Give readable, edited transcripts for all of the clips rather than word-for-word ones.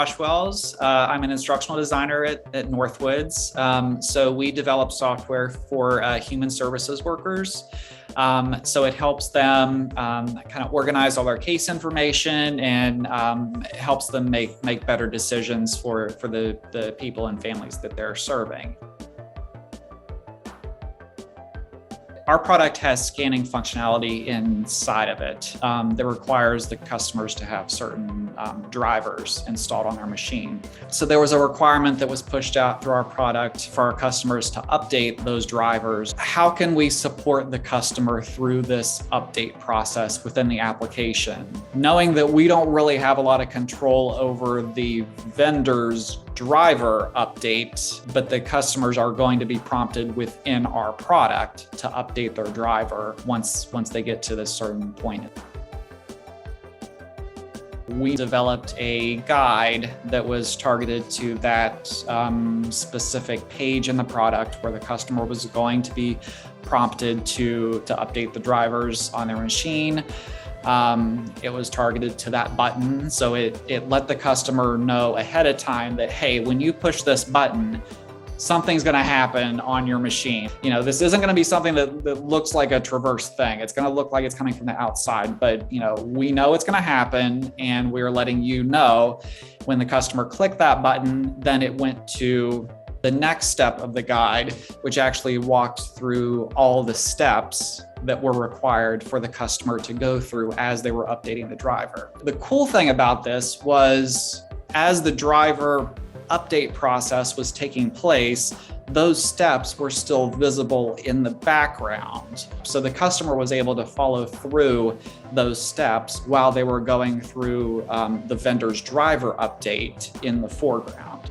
Josh Wells. I'm an instructional designer at Northwoods. So we develop software for human services workers. So it helps them kind of organize all their case information and helps them make better decisions for the people and families that they're serving. Our product has scanning functionality inside of it that requires the customers to have certain drivers installed on their machine. So there was a requirement that was pushed out through our product for our customers to update those drivers. How can we support the customer through this update process within the application? Knowing that we don't really have a lot of control over the vendor's driver update, but the customers are going to be prompted within our product to update their driver once they get to this certain point. We developed a guide that was targeted to that specific page in the product where the customer was going to be prompted to update the drivers on their machine. It was targeted to that button. So it let the customer know ahead of time that, hey, when you push this button, something's going to happen on your machine. You know, this isn't going to be something that looks like a traverse thing. It's going to look like it's coming from the outside, but we know it's going to happen, and we're letting you know when the customer clicked that button, then it went to the next step of the guide, which actually walked through all the steps that were required for the customer to go through as they were updating the driver. The cool thing about this was, as the driver update process was taking place, those steps were still visible in the background. So the customer was able to follow through those steps while they were going through the vendor's driver update in the foreground.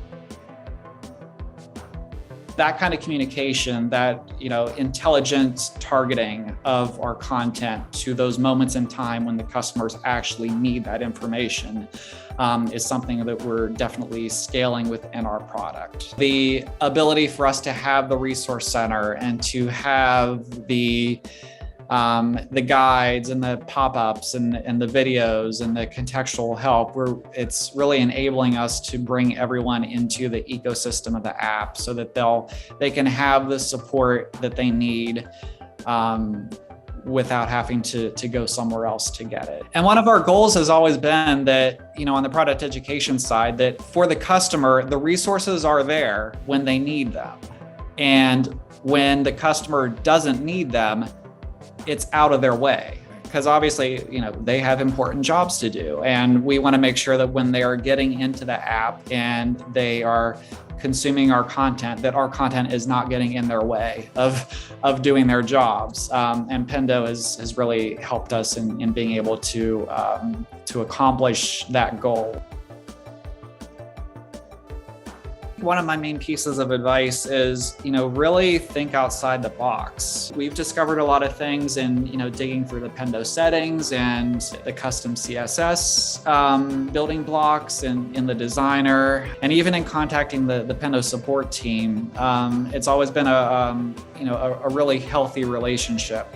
That kind of communication, that intelligent targeting of our content to those moments in time when the customers actually need that information is something that we're definitely scaling within our product. The ability for us to have the resource center and to have the guides and the pop-ups and the videos and the contextual help, it's really enabling us to bring everyone into the ecosystem of the app so that they can have the support that they need without having to go somewhere else to get it. And one of our goals has always been that, on the product education side, that for the customer, the resources are there when they need them. And when the customer doesn't need them, it's out of their way, because obviously, they have important jobs to do. And we want to make sure that when they are getting into the app and they are consuming our content, that our content is not getting in their way of doing their jobs. And Pendo has really helped us in being able to accomplish that goal. One of my main pieces of advice is, really think outside the box. We've discovered a lot of things in, digging through the Pendo settings and the custom CSS building blocks and in the designer, and even in contacting the Pendo support team. It's always been a really healthy relationship